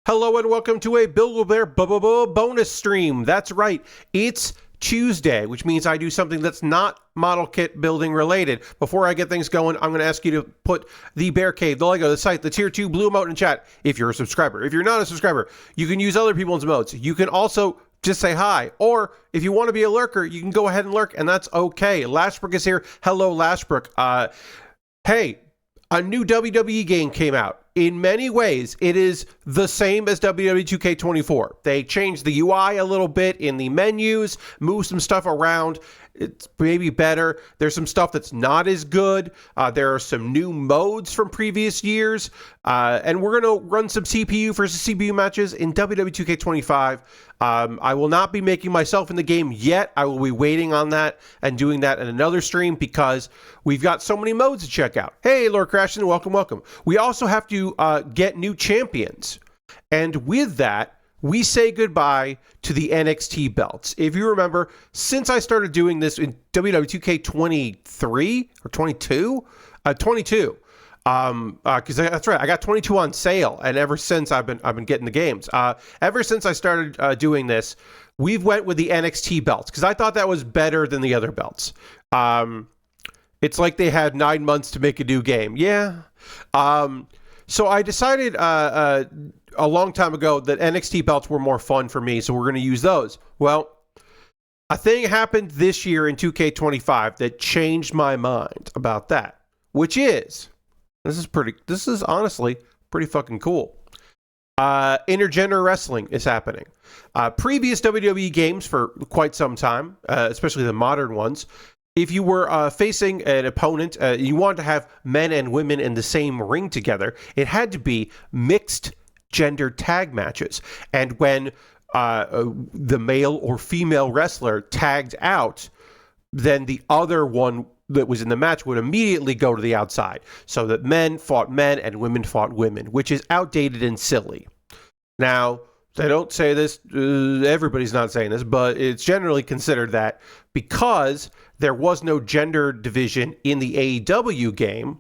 Hello and welcome to a BWB bonus stream. That's right, it's Tuesday, which means I do something that's not model kit building related. Before I get things going, I'm going to ask you to put the Bear Cave, the Lego, the site, the tier 2 blue emote in chat if you're a subscriber. If you're not a subscriber, you can use other people's emotes. You can also just say hi, or if you want to be a lurker, you can go ahead and lurk, and that's okay. Lashbrook is here. Hello, Lashbrook. Hey, a new WWE game came out. In many ways, it is the same as WWE 2K24. They changed the UI a little bit in the menus, moved some stuff around. It's maybe better. There's some stuff that's not as good. There are some new modes from previous years. And we're going to run some CPU versus CPU matches in WWE 2K25. I will not be making myself in the game yet. I will be waiting on that and doing that in another stream because we've got so many modes to check out. Hey, Lord Crashton, welcome. We also have to get new champions. And with that, we say goodbye to the NXT belts. If you remember, since I started doing this in WWE 2K23 or 22, because that's right, I got 22 on sale, and ever since I've been getting the games. Ever since I started doing this, we've went with the NXT belts because I thought that was better than the other belts. It's like they had 9 months to make a new game. Yeah. So I decided a long time ago that NXT belts were more fun for me, so we're going to use those. Well, a thing happened this year in 2K25 that changed my mind about that, which is, this is honestly pretty fucking cool. Intergender wrestling is happening. Previous WWE games for quite some time, especially the modern ones, if you were facing an opponent, you wanted to have men and women in the same ring together, it had to be mixed gender tag matches. And when the male or female wrestler tagged out, then the other one that was in the match would immediately go to the outside, so that men fought men and women fought women, which is outdated and silly. Now, they don't say this, everybody's not saying this, but it's generally considered that because there was no gender division in the AEW game,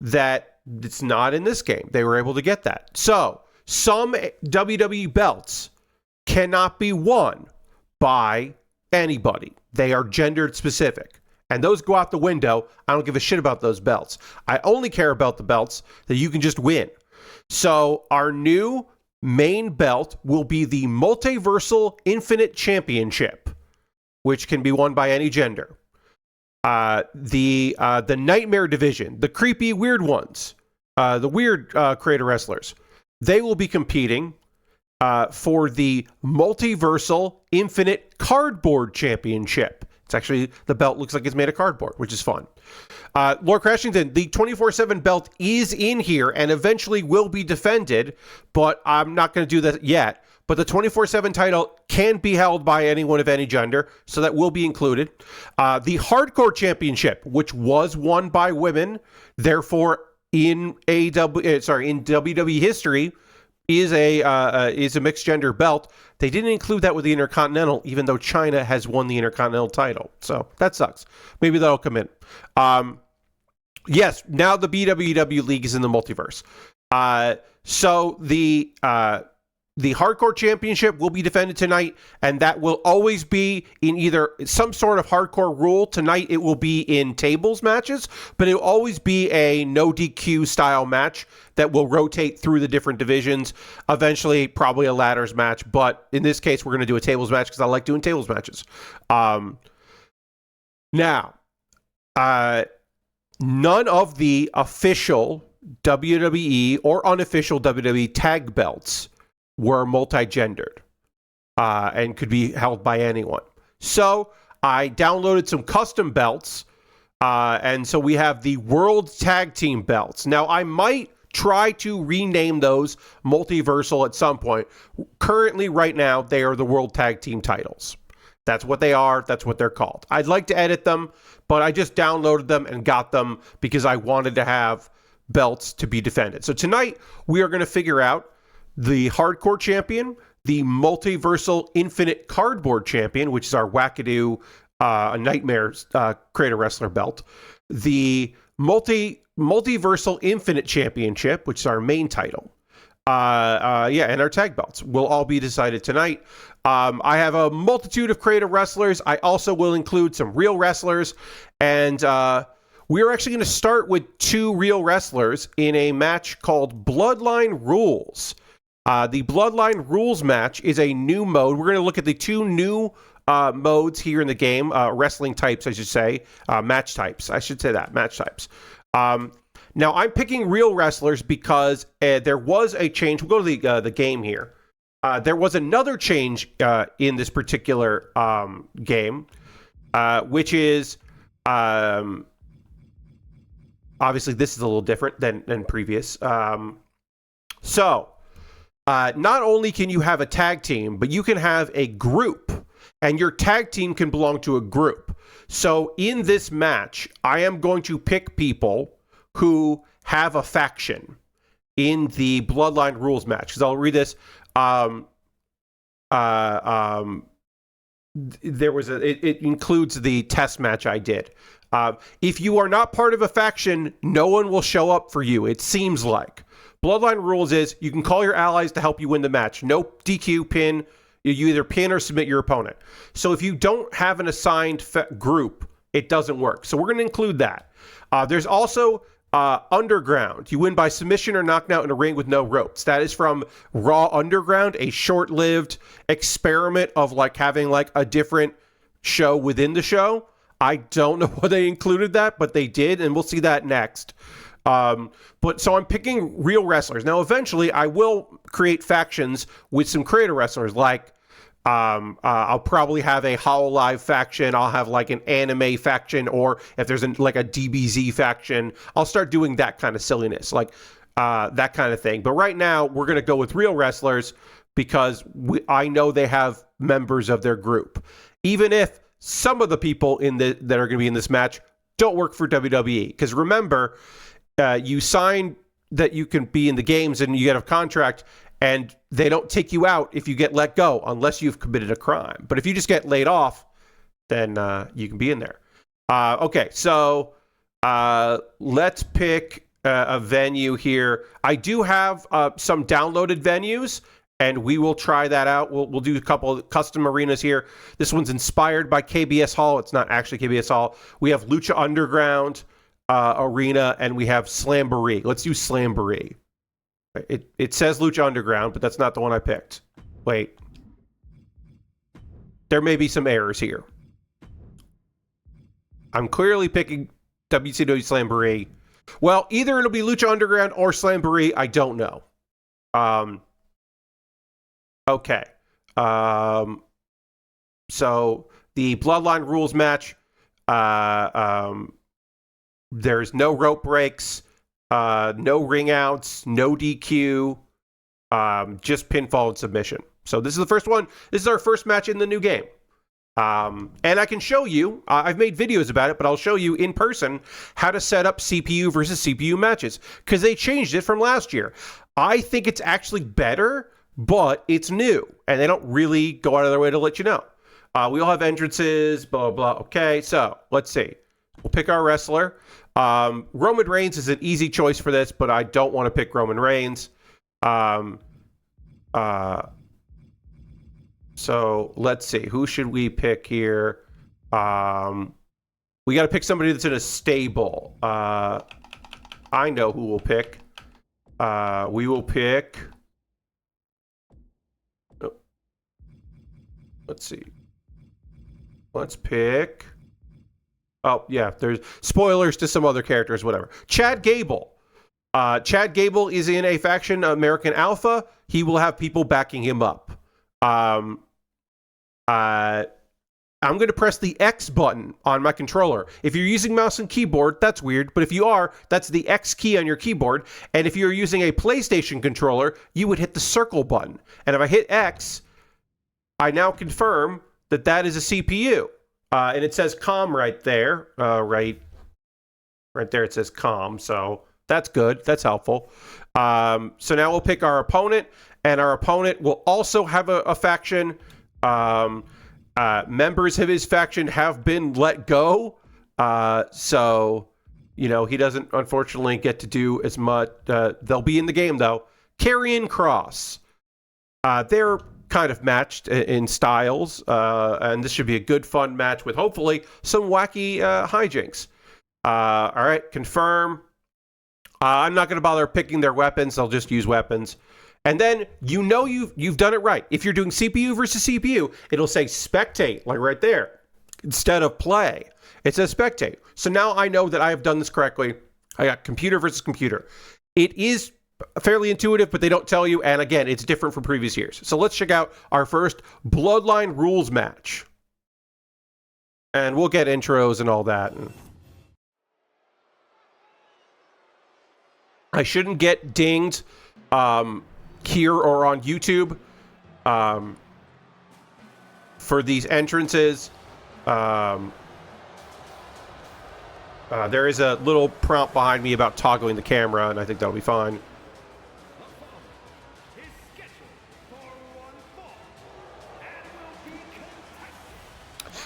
that it's not in this game. They were able to get that. So, some WWE belts cannot be won by anybody. They are gendered specific. And those go out the window. I don't give a shit about those belts. I only care about the belts that you can just win. So, our new main belt will be the Multiversal Infinite Championship, which can be won by any gender. The Nightmare Division, the creepy weird ones, the weird creator wrestlers, they will be competing for the Multiversal Infinite Cardboard Championship. It's actually, the belt looks like it's made of cardboard, which is fun. Lord Crashington, the 24/7 belt is in here and eventually will be defended, but I'm not going to do that yet. But the 24/7 title can be held by anyone of any gender, so that will be included. The Hardcore Championship, which was won by women, therefore in WWE history, is a mixed gender belt. They didn't include that with the Intercontinental, even though China has won the Intercontinental title. So that sucks. Maybe that'll come in. Yes, now the BWW League is in the multiverse. So the Hardcore Championship will be defended tonight, and that will always be in either some sort of hardcore rule. Tonight it will be in tables matches, but it will always be a no DQ style match that will rotate through the different divisions. Eventually, probably a ladders match, but in this case, we're going to do a tables match because I like doing tables matches. Now, none of the official WWE or unofficial WWE tag belts were multi-gendered and could be held by anyone. So I downloaded some custom belts, and so we have the World Tag Team belts. Now, I might try to rename those Multiversal at some point. Currently, right now, they are the World Tag Team titles. That's what they are. That's what they're called. I'd like to edit them, but I just downloaded them and got them because I wanted to have belts to be defended. So tonight, we are going to figure out the Hardcore Champion, the Multiversal Infinite Cardboard Champion, which is our wackadoo nightmare creator wrestler belt, the Multiversal Infinite Championship, which is our main title, And our tag belts will all be decided tonight. I have a multitude of creative wrestlers. I also will include some real wrestlers, and we're actually going to start with 2 real wrestlers in a match called Bloodline Rules. The Bloodline Rules match is a new mode. We're going to look at the 2 new modes here in the game, wrestling types, I should say, match types. I should say that, match types. Now, I'm picking real wrestlers because there was a change. We'll go to the game here. There was another change in this particular game, which is obviously this is a little different than previous. So not only can you have a tag team, but you can have a group, and your tag team can belong to a group. So in this match, I am going to pick people who have a faction in the Bloodline Rules match. Because I'll read this. It includes the test match I did. If you are not part of a faction, no one will show up for you, it seems like. Bloodline Rules is you can call your allies to help you win the match. No DQ, pin. You either pin or submit your opponent. So if you don't have an assigned group, it doesn't work. So we're going to include that. There's also Underground. You win by submission or knockout in a ring with no ropes. That is from Raw Underground, a short-lived experiment of having a different show within the show. I don't know why they included that, but they did, and we'll see that next. So I'm picking real wrestlers. Now, eventually, I will create factions with some creator wrestlers. I'll probably have a Hololive faction. I'll have an anime faction, or if there's a DBZ faction, I'll start doing that kind of silliness, that kind of thing. But right now, we're going to go with real wrestlers because I know they have members of their group. Even if some of the people that are going to be in this match don't work for WWE. Because remember, you sign that you can be in the games and you get a contract, and they don't take you out if you get let go unless you've committed a crime. But if you just get laid off, then you can be in there. Okay, so let's pick a venue here. I do have some downloaded venues, and we will try that out. We'll do a couple of custom arenas here. This one's inspired by KBS Hall. It's not actually KBS Hall. We have Lucha Underground arena, and we have Slamboree. Let's do Slamboree. It says Lucha Underground, but that's not the one I picked. Wait. There may be some errors here. I'm clearly picking WCW Slamboree. Well, either it'll be Lucha Underground or Slamboree. I don't know. Okay. So the Bloodline Rules match. There's no rope breaks. No ring outs, no DQ, just pinfall and submission. So this is the first one. This is our first match in the new game. And I can show you, I've made videos about it, but I'll show you in person how to set up CPU versus CPU matches, because they changed it from last year. I think it's actually better, but it's new, and they don't really go out of their way to let you know. We all have entrances, blah, blah, blah. Okay, so let's see. We'll pick our wrestler. Roman Reigns is an easy choice for this, but I don't want to pick Roman Reigns. So let's see. Who should we pick here? We got to pick somebody that's in a stable. I know who we'll pick. We will pick... Oh. Let's see. Let's pick... Oh, yeah, there's spoilers to some other characters, whatever. Chad Gable. Chad Gable is in a faction, American Alpha. He will have people backing him up. I'm going to press the X button on my controller. If you're using mouse and keyboard, that's weird. But if you are, that's the X key on your keyboard. And if you're using a PlayStation controller, you would hit the circle button. And if I hit X, I now confirm that that is a CPU. And it says COM right there. Right there it says COM. So that's good. That's helpful. So now we'll pick our opponent. And our opponent will also have a faction. Members of his faction have been let go. So, he doesn't, unfortunately, get to do as much. They'll be in the game, though. Karrion Kross. They're kind of matched in styles, and this should be a good, fun match with hopefully some wacky hijinks. All right, confirm. I'm not going to bother picking their weapons. I'll just use weapons. And then you've done it right. If you're doing CPU versus CPU, it'll say spectate, like right there, instead of play. It says spectate. So now I know that I have done this correctly. I got computer versus computer. It is fairly intuitive, but they don't tell you. And again, it's different from previous years. So let's check out our first Bloodline Rules match. And we'll get intros and all that. I shouldn't get dinged here or on YouTube for these entrances. There is a little prompt behind me about toggling the camera, and I think that'll be fine.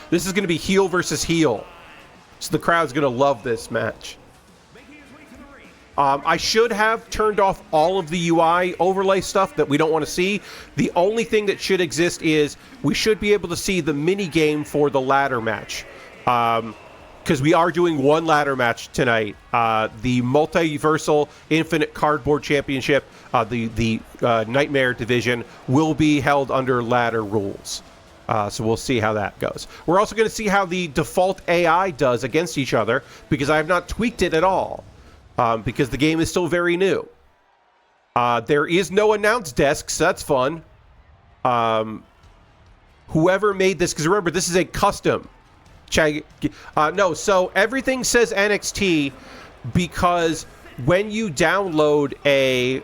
This is going to be heel versus heel. So the crowd's going to love this match. I should have turned off all of the UI overlay stuff that we don't want to see. The only thing that should exist is we should be able to see the mini game for the ladder match. Because we are doing one ladder match tonight. The Multiversal Infinite Cardboard Championship, the Nightmare Division, will be held under ladder rules. So we'll see how that goes. We're also going to see how the default AI does against each other, because I have not tweaked it at all. Because the game is still very new. There is no announce desk, so that's fun. Whoever made this, because remember, this is a custom. No, so everything says NXT because when you download a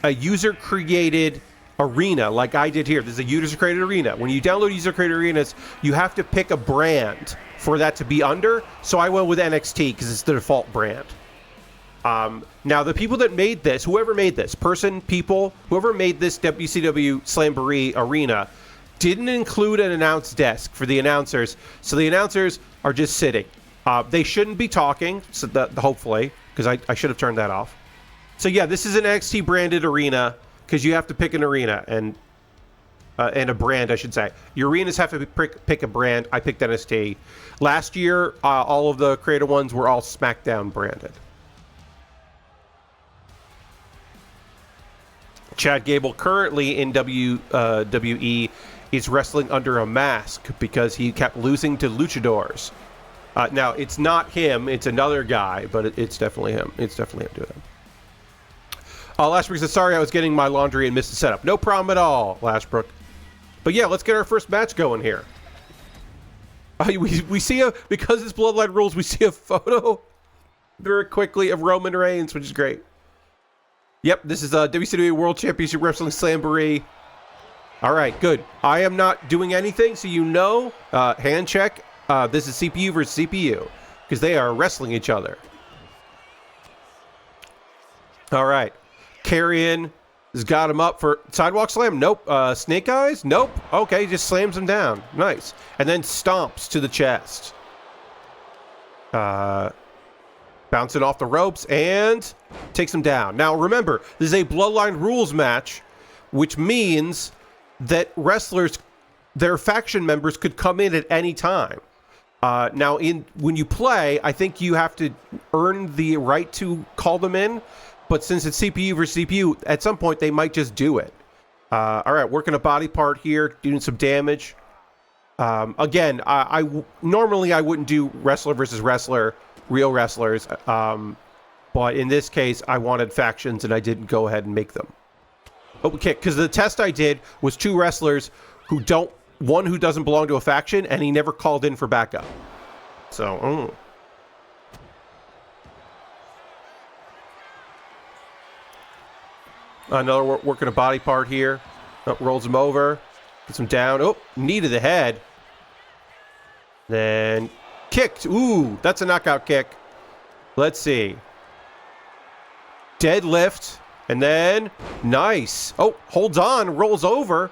user-created arena, like I did here, this is a user-created arena. When you download user-created arenas, you have to pick a brand for that to be under. So I went with NXT because it's the default brand. Now, the people that made this, whoever made this, whoever made this WCW Slamboree arena, didn't include an announce desk for the announcers, so the announcers are just sitting. They shouldn't be talking, so hopefully, because I should have turned that off. So yeah, this is an NXT branded arena, because you have to pick an arena, and a brand, I should say. Your arenas have to pick a brand. I picked NXT. Last year, all of the creative ones were all SmackDown branded. Chad Gable, currently in WWE, is wrestling under a mask because he kept losing to luchadors. Now, it's not him. It's another guy, but it's definitely him. It's definitely him doing it. Lashbrook says, sorry, I was getting my laundry and missed the setup. No problem at all, Lashbrook. But yeah, let's get our first match going here. We see because it's Bloodline Rules, we see a photo very quickly of Roman Reigns, which is great. Yep, this is WCW World Championship Wrestling Slamboree. All right, good. I am not doing anything, so you know, hand check. This is CPU versus CPU, because they are wrestling each other. All right. Karrion has got him up for sidewalk slam. Nope. Snake eyes. Nope. Okay, just slams him down. Nice. And then stomps to the chest. Bouncing off the ropes and takes him down. Now, remember, this is a Bloodline Rules match, which means that wrestlers, their faction members, could come in at any time. Now, when you play, I think you have to earn the right to call them in. But since it's CPU versus CPU, at some point, they might just do it. All right, working a body part here, doing some damage. Again, normally I wouldn't do wrestler versus wrestler, real wrestlers. But in this case, I wanted factions, and I didn't go ahead and make them. Okay, because the test I did was two wrestlers one who doesn't belong to a faction, and he never called in for backup. So, another working a body part here. Rolls him over. Gets him down. Oh, knee to the head. Then kicked. Ooh, that's a knockout kick. Let's see. Deadlift. And then, nice. Oh, holds on. Rolls over.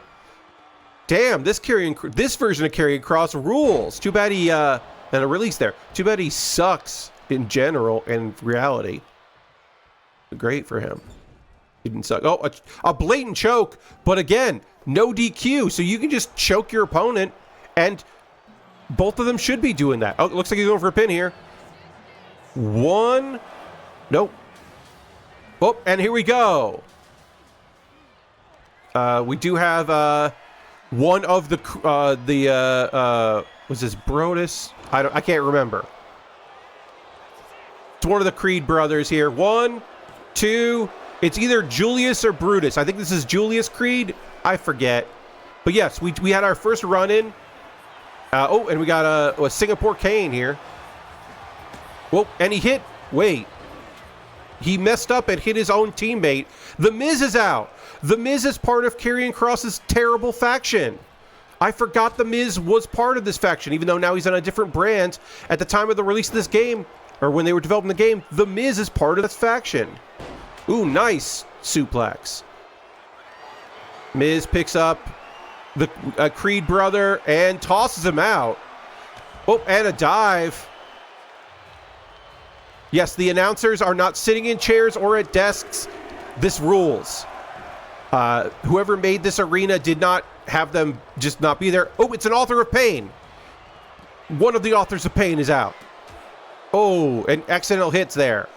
Damn, this version of Karrion Kross rules. Too bad he, and a release there. Too bad he sucks in general and reality. Great for him. He didn't suck. Oh, a blatant choke, but again, no DQ, so you can just choke your opponent, and both of them should be doing that. Oh, it looks like he's going for a pin here. One. Nope. Oh, and here we go. We do have one of the was this Brodus? I can't remember. It's one of the Creed brothers here. 1, 2. It's either Julius or Brutus. I think this is Julius Creed. I forget. But yes, we had our first run in. Oh, and we got a Singapore Cane here. Whoa, and he hit. Wait. He messed up and hit his own teammate. The Miz is out. The Miz is part of Karrion Kross's terrible faction. I forgot The Miz was part of this faction, even though now he's on a different brand. At the time of the release of this game, or when they were developing the game, The Miz is part of this faction. Ooh, nice suplex. Miz picks up the Creed brother and tosses him out. Oh, and a dive. Yes, the announcers are not sitting in chairs or at desks. This rules. Whoever made this arena did not have them just not be there. Oh, it's an author of pain. One of the authors of pain is out. Oh, and accidental hits there.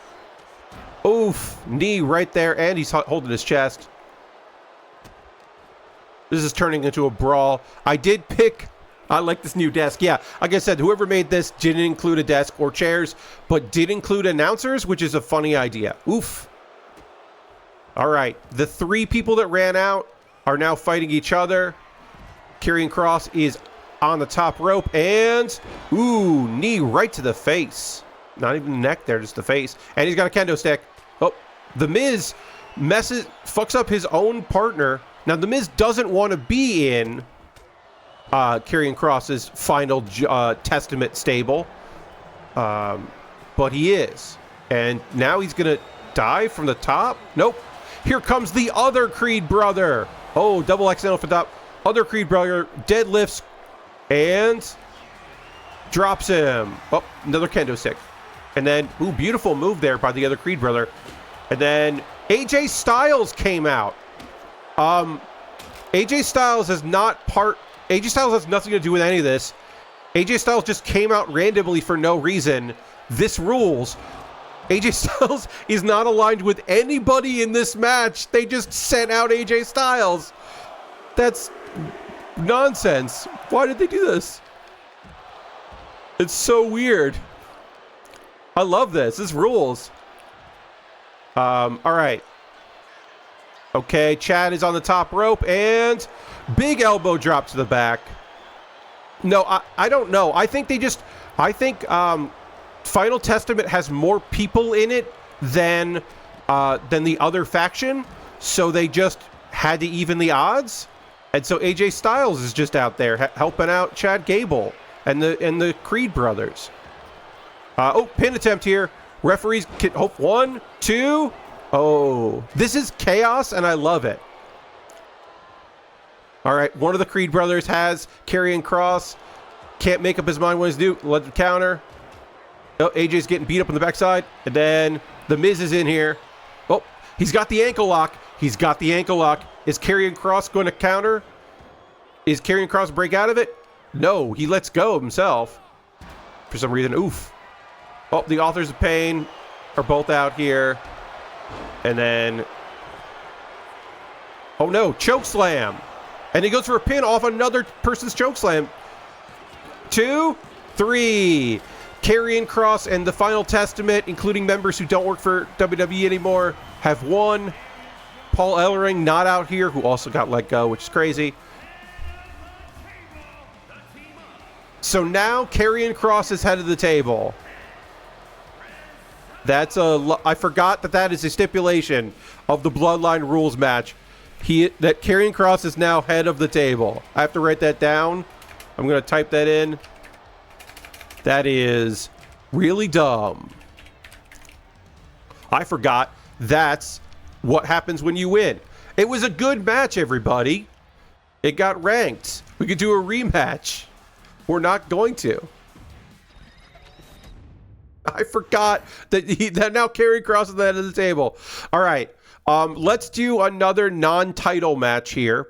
Oof, knee right there, and he's holding his chest. This is turning into a brawl. I like this new desk. Yeah, like I said, whoever made this didn't include a desk or chairs, but did include announcers, which is a funny idea. Oof. All right, the 3 people that ran out are now fighting each other. Karrion Kross is on the top rope, and ooh, knee right to the face. Not even the neck there, just the face. And he's got a kendo stick. Oh, The Miz fucks up his own partner. Now, The Miz doesn't want to be in Karrion Kross's final Testament stable. But he is. And now he's going to dive from the top. Nope. Here comes the other Creed brother. Oh, double accidental for top. Other Creed brother deadlifts and drops him. Oh, another kendo stick. And then, ooh, beautiful move there by the other Creed brother. And then AJ Styles came out. AJ Styles is not part... AJ Styles has nothing to do with any of this. AJ Styles just came out randomly for no reason. This rules. AJ Styles is not aligned with anybody in this match. They just sent out AJ Styles. That's nonsense. Why did they do this? It's so weird. I love this. This rules. All right. Okay, Chad is on the top rope, and big elbow drop to the back. No, I don't know. I think Final Testament has more people in it than the other faction, so they just had to even the odds. And so AJ Styles is just out there helping out Chad Gable and the Creed brothers. Oh, pin attempt here. Referees can hope 1, 2. Oh, this is chaos, and I love it. All right, one of the Creed brothers has Karrion Kross. Can't make up his mind what he's do. Let him counter. Oh, AJ's getting beat up on the backside. And then The Miz is in here. Oh, he's got the ankle lock. He's got the ankle lock. Is Karrion Kross going to counter? Is Karrion Kross break out of it? No, he lets go himself. For some reason, oof. Oh, the Authors of Pain are both out here. And then... oh no, choke slam. And he goes for a pin off another person's choke slam. 2, 3. Karrion Kross and the Final Testament, including members who don't work for WWE anymore, have won. Paul Ellering not out here, who also got let go, which is crazy. So now Karrion Kross is head of the table. I forgot that is a stipulation of the Bloodline Rules match. That Karrion Kross is now head of the table. I have to write that down. I'm going to type that in. That is really dumb. I forgot that's what happens when you win. It was a good match, everybody. It got ranked. We could do a rematch. We're not going to. I forgot that now Karrion Kross is at the head of the table. All right. Let's do another non-title match here.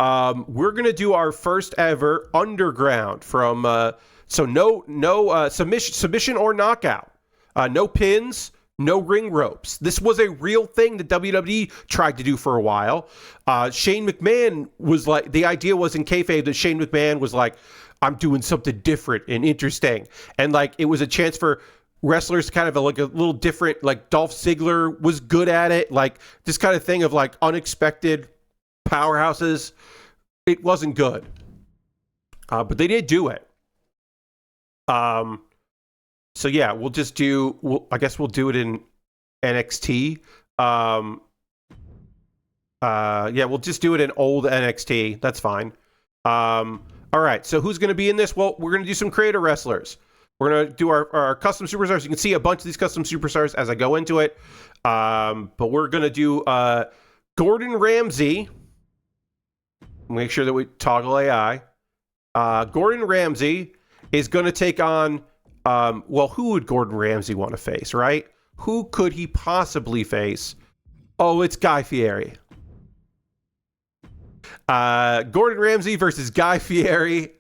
We're going to do our first ever underground from no submission or knockout. No pins, no ring ropes. This was a real thing that WWE tried to do for a while. Shane McMahon was like, the idea was in kayfabe that Shane McMahon was like, I'm doing something different and interesting. And like, it was a chance for wrestlers kind of like a little different, like Dolph Ziggler was good at it. Like this kind of thing of like unexpected powerhouses. It wasn't good. But they did do it. So yeah, we'll just do, I guess we'll do it in NXT. Yeah, we'll just do it in old NXT. That's fine. All right, so who's going to be in this? Well, we're going to do some creator wrestlers. We're going to do our custom superstars. You can see a bunch of these custom superstars as I go into it. But we're going to do Gordon Ramsay. Make sure that we toggle AI. Gordon Ramsay is going to take on, well, who would Gordon Ramsay want to face, right? Who could he possibly face? Oh, it's Guy Fieri. Gordon Ramsay versus Guy Fieri.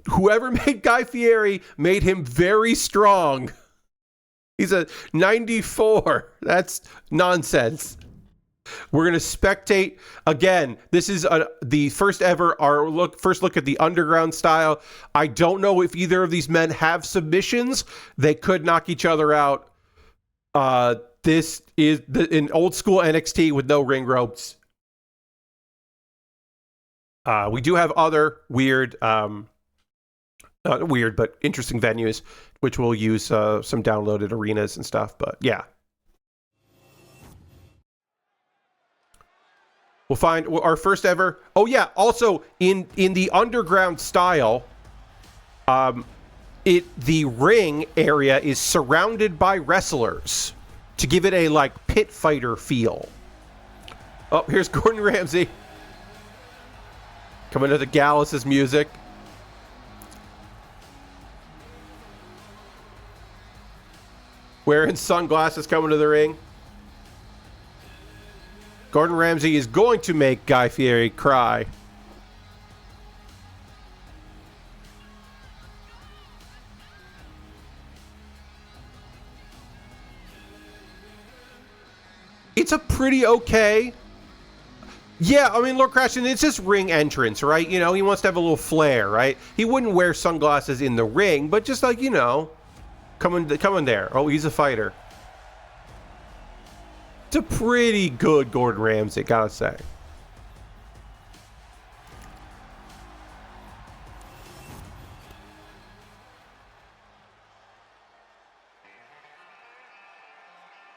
Whoever made Guy Fieri made him very strong. He's a 94. That's nonsense. We're going to spectate. Again, this is the first ever, first look at the underground style. I don't know if either of these men have submissions. They could knock each other out. This is an old school NXT with no ring ropes. We do have other weird, not weird, but interesting venues, which we'll use some downloaded arenas and stuff. But yeah. We'll find our first ever. Oh yeah. Also in the underground style, the ring area is surrounded by wrestlers to give it a like pit fighter feel. Oh, here's Gordon Ramsay coming to the Gallus' music. Wearing sunglasses coming to the ring. Gordon Ramsay is going to make Guy Fieri cry. It's a pretty okay. Yeah, I mean, Lord Crashton, it's just ring entrance, right? You know, he wants to have a little flair, right? He wouldn't wear sunglasses in the ring, but just like, you know, coming there. Oh, he's a fighter. It's a pretty good Gordon Ramsay, gotta say.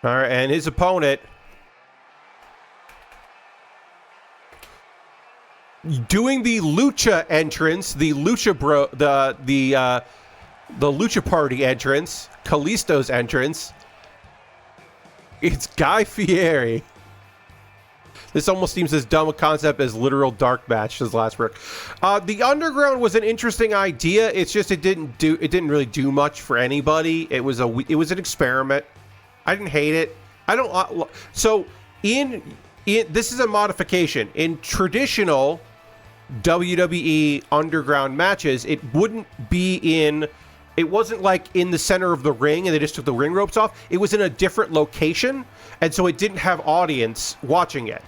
All right, and his opponent doing the Lucha entrance, the Lucha the Lucha Party entrance, Kalisto's entrance. It's Guy Fieri. This almost seems as dumb a concept as literal dark match as last work. The underground was an interesting idea. It's just it didn't really do much for anybody. It was an experiment. I didn't hate it. I don't. So this is a modification in traditional WWE underground matches. It wouldn't be in. It wasn't like in the center of the ring and they just took the ring ropes off. It was in a different location, and so it didn't have audience watching it.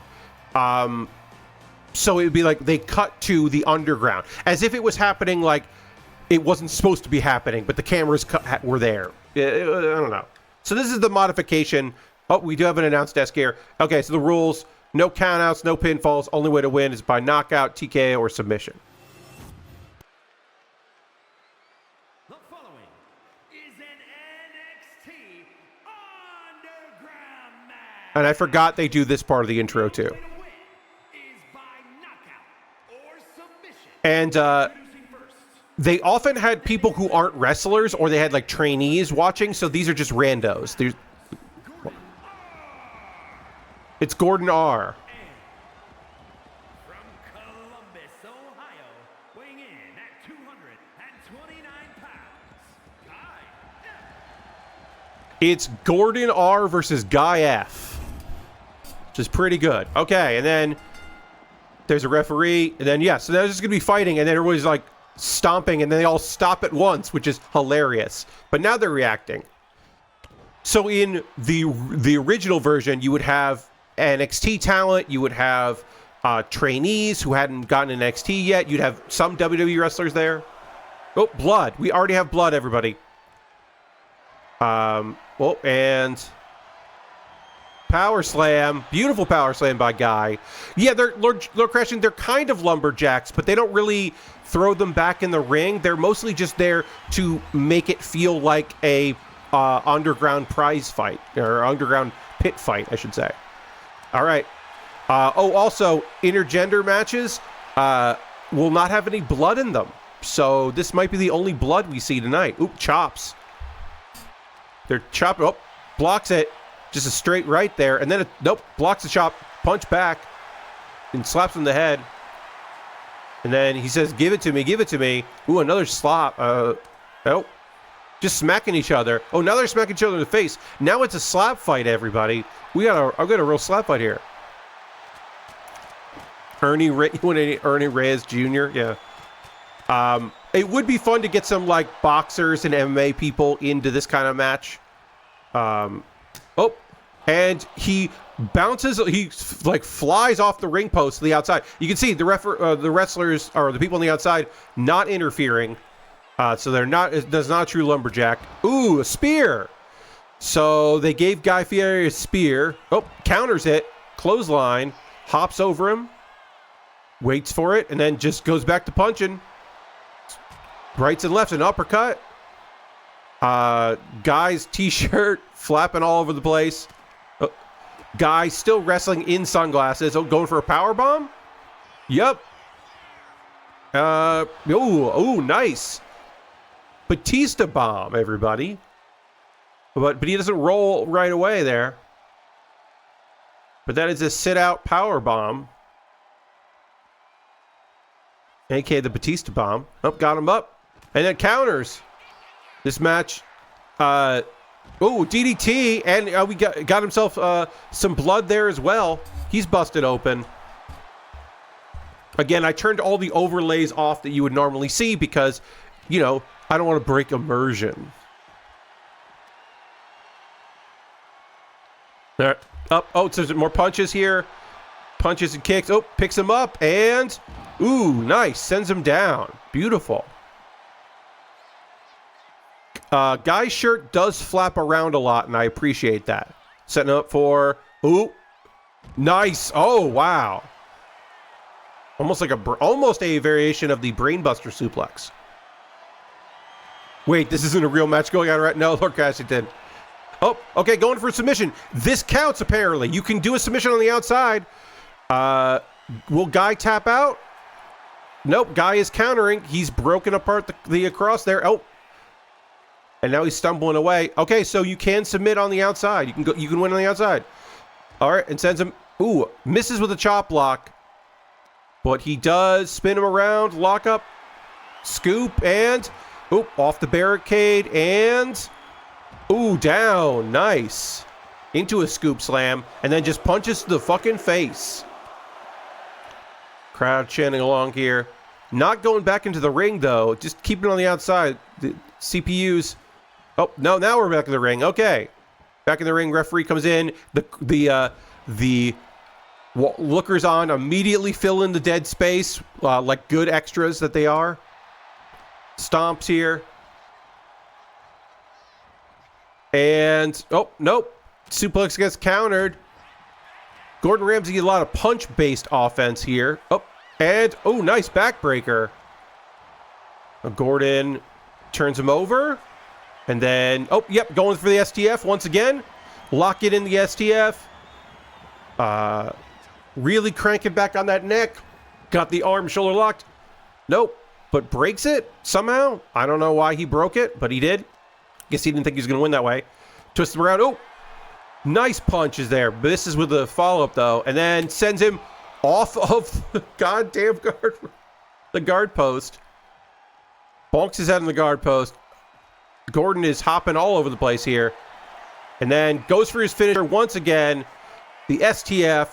So it would be like they cut to the underground as if it was happening like it wasn't supposed to be happening, but the cameras were there. I don't know. So this is the modification. Oh, we do have an announced desk here. Okay, so the rules: no countouts, no pinfalls. Only way to win is by knockout, TKO, or submission. The following is an NXT Underground match. And I forgot they do this part of the intro too. And they often had people who aren't wrestlers, or they had like trainees watching. So these are just randos. It's Gordon R. From Columbus, Ohio, weighing in at 229 pounds, Guy. It's Gordon R versus Guy F, which is pretty good. Okay, and then there's a referee, and then, yeah, so they're just going to be fighting, and then everybody's, like, stomping, and then they all stop at once, which is hilarious. But now they're reacting. So in the original version, you would have NXT talent, you would have trainees who hadn't gotten NXT yet, you'd have some WWE wrestlers there. Oh, blood. We already have blood, everybody. Oh, and power slam. Beautiful power slam by Guy. Yeah, they're Lord Crashing. They're kind of lumberjacks, but they don't really throw them back in the ring. They're mostly just there to make it feel like a underground prize fight, or underground pit fight, I should say. All right. Also, intergender matches will not have any blood in them. So this might be the only blood we see tonight. Oop, chops. They're chopping. Oh, blocks it. Just a straight right there. And then, nope, blocks the chop. Punch back. And slaps him in the head. And then he says, give it to me, give it to me. Ooh, another slap. Oh. Just smacking each other. Oh, now they're smacking each other in the face. Now it's a slap fight, everybody. I've got a real slap fight here. Ernie Reyes Jr., yeah. It would be fun to get some, like, boxers and MMA people into this kind of match. Oh, and he bounces, he, like, flies off the ring post to the outside. You can see the wrestlers, or the people on the outside, not interfering. So that's not a true lumberjack. Ooh, a spear. So they gave Guy Fieri a spear. Oh, counters it. Clothesline. Hops over him. Waits for it. And then just goes back to punching. Rights and lefts. An uppercut. Guy's t-shirt flapping all over the place. Oh, Guy still wrestling in sunglasses. Oh, going for a power bomb? Yep. Ooh, nice. Batista bomb, everybody. But he doesn't roll right away there. But that is a sit-out power bomb. A.K.A. the Batista bomb. Oh, got him up. And then counters. This match. DDT. And we got himself some blood there as well. He's busted open. Again, I turned all the overlays off that you would normally see because, you know, I don't want to break immersion. All right. Up. Oh, so there's more punches here. Punches and kicks. Oh, picks him up. And, ooh, nice. Sends him down. Beautiful. Guy's shirt does flap around a lot, and I appreciate that. Setting up for, ooh, nice. Oh, wow. Almost a variation of the Brainbuster suplex. Wait, this isn't a real match going on right now. Lord Cassidy. Oh, okay, going for a submission. This counts, apparently. You can do a submission on the outside. Will Guy tap out? Nope, Guy is countering. He's broken apart the across there. Oh. And now he's stumbling away. Okay, so you can submit on the outside. You can win on the outside. All right, and sends him. Ooh, misses with a chop block. But he does spin him around, lock up, scoop, and ooh, off the barricade, and ooh, down. Nice. Into a scoop slam, and then just punches to the fucking face. Crowd chanting along here. Not going back into the ring, though. Just keeping it on the outside. The CPUs. Oh, no, now we're back in the ring. Okay. Back in the ring, referee comes in. The lookers on immediately fill in the dead space, like good extras that they are. Stomps here. And, oh, nope. Suplex gets countered. Gordon Ramsay, a lot of punch-based offense here. Oh, and, oh, nice backbreaker. Gordon turns him over. And then, oh, yep, going for the STF once again. Lock it in the STF. Really cranking back on that neck. Got the arm shoulder locked. Nope. But breaks it somehow. I don't know why he broke it, but he did. Guess he didn't think he was going to win that way. Twist him around. Oh, nice punches there. Misses with the follow-up, though. And then sends him off of the goddamn guard post. Bonks his head on the guard post. Gordon is hopping all over the place here. and then goes for his finisher once again. The STF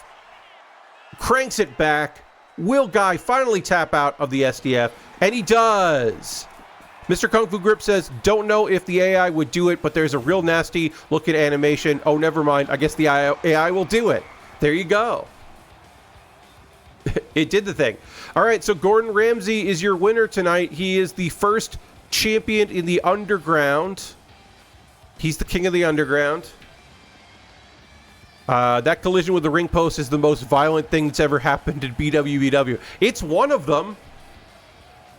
cranks it back. Will Guy finally tap out of the STF? And he does. Mr. Kung Fu Grip says, don't know if the AI would do it, but there's a real nasty looking animation. Oh, never mind. I guess the AI will do it. There you go. It did the thing. All right, so Gordon Ramsay is your winner tonight. He is the first champion in the underground. He's the king of the underground. That collision with the ring post is the most violent thing that's ever happened in BWBW. It's one of them.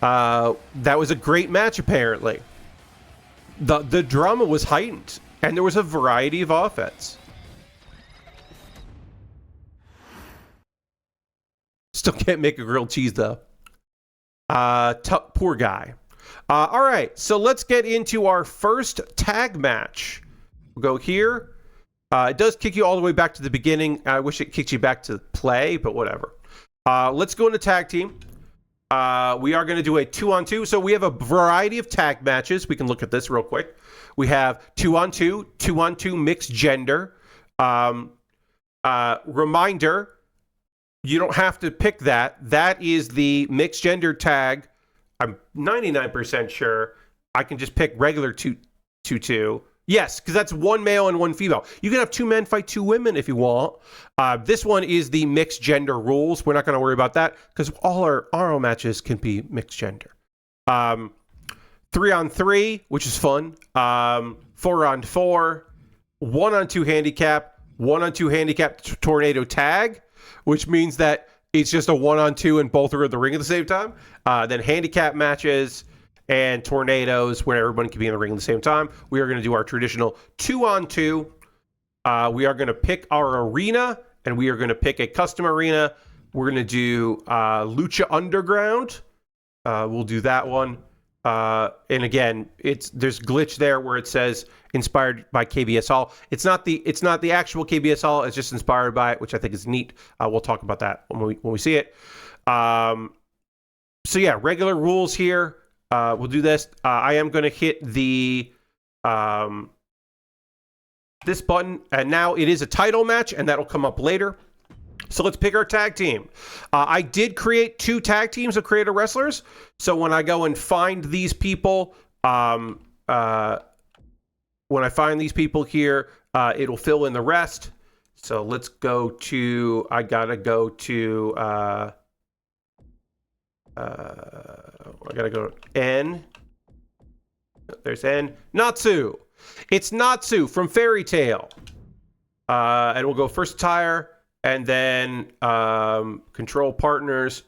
That was a great match, apparently. The drama was heightened, and there was a variety of offense. Still can't make a grilled cheese, though. Poor guy. All right, so let's get into our first tag match. We'll go here. It does kick you all the way back to the beginning. I wish it kicked you back to play, but whatever. Let's go into tag team. We are going to do a 2-on-2. So we have a variety of tag matches. We can look at this real quick. We have 2-on-2, 2-on-2 mixed gender. Reminder, you don't have to pick that. That is the mixed gender tag. I'm 99% sure I can just pick regular 2-2. Yes, because that's one male and one female. You can have two men fight two women if you want. This one is the mixed gender rules. We're not going to worry about that because all our RO matches can be mixed gender. 3-on-3, which is fun. 4-on-4, 1-on-2 handicap, 1-on-2 handicap tornado tag, which means that it's just a 1-on-2 and both are in the ring at the same time. Then handicap matches and tornadoes where everyone can be in the ring at the same time. We are going to do our traditional 2-on-2. We are going to pick our arena, and we are going to pick a custom arena. We're going to do Lucha Underground. We'll do that one. And again, there's glitch there where it says inspired by KBS Hall. It's not the actual KBS Hall. It's just inspired by it, which I think is neat. We'll talk about that when we see it. So yeah, regular rules here. We'll do this. I am going to hit the this button, and now it is a title match, and that'll come up later. So let's pick our tag team. I did create 2 tag teams of creator wrestlers. So when I go and find these people, when I find these people here, it'll fill in the rest. So let's go to. I gotta go to. I gotta go N. There's N. Natsu. It's Natsu from Fairy Tail. And we'll go first attire, and then control partners.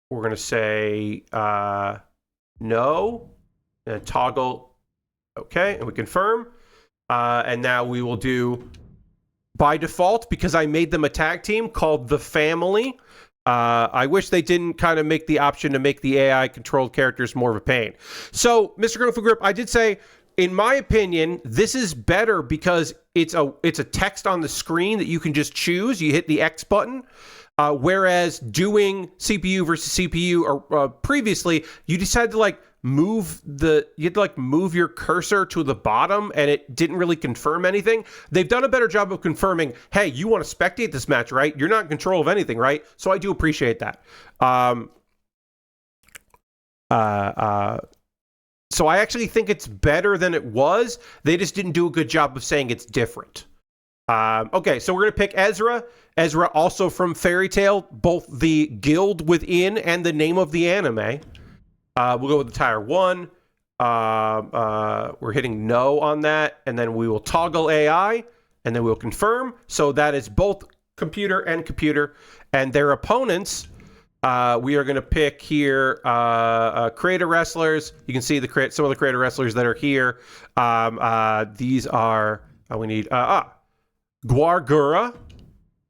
We're gonna say no, and toggle. Okay, and we confirm. And now we will do by default, because I made them a tag team called The Family. I wish they didn't kind of make the option to make the AI controlled characters more of a pain. So, Mr. Kung Fu Grip, I did say, in my opinion, this is better because it's a text on the screen that you can just choose. You hit the X button. Whereas doing CPU versus CPU or previously, you decided to move your cursor to the bottom, and it didn't really confirm anything. They've done a better job of confirming, hey, you want to spectate this match, right? You're not in control of anything, right? So I do appreciate that. So I actually think it's better than it was. They just didn't do a good job of saying it's different. Okay, so we're going to pick Ezra. Ezra, also from Fairy Tail, both the guild within and the name of the anime. We'll go with the tire 1. We're hitting no on that, and then we will toggle AI, and then we'll confirm. So that is both computer and computer. And their opponents, we are going to pick here creator wrestlers. You can see some of the creator wrestlers that are here. These are, we need, Guargura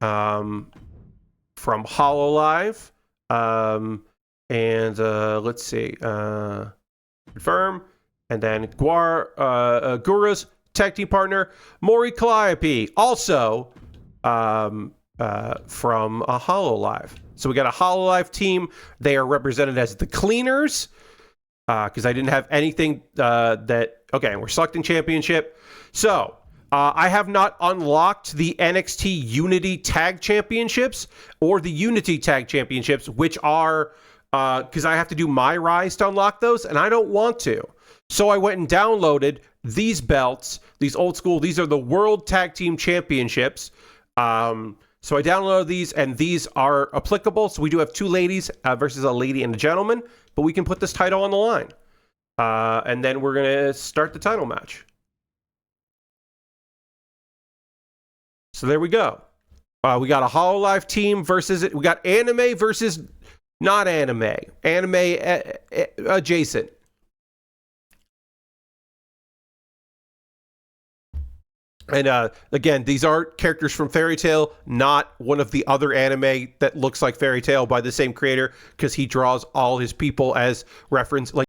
from Hololive. And let's see, confirm, and then Gura's tag team partner, Maury Calliope, also from a Hololive. So we got a Hololive team. They are represented as the Cleaners. because I didn't have anything okay, we're selecting championship. So I have not unlocked the NXT Unity Tag Championships or the Unity Tag Championships, which are, because I have to do my Rise to unlock those, and I don't want to. So I went and downloaded these belts, these old school, these are the World Tag Team Championships. So I downloaded these, and these are applicable. So we do have two ladies versus a lady and a gentleman, but we can put this title on the line. And then we're going to start the title match. So there we go. We got a HoloLive team versus it. We got anime versus not anime. Anime adjacent. And again, these are characters from Fairy Tail, not one of the other anime that looks like Fairy Tail by the same creator, because he draws all his people as reference. Like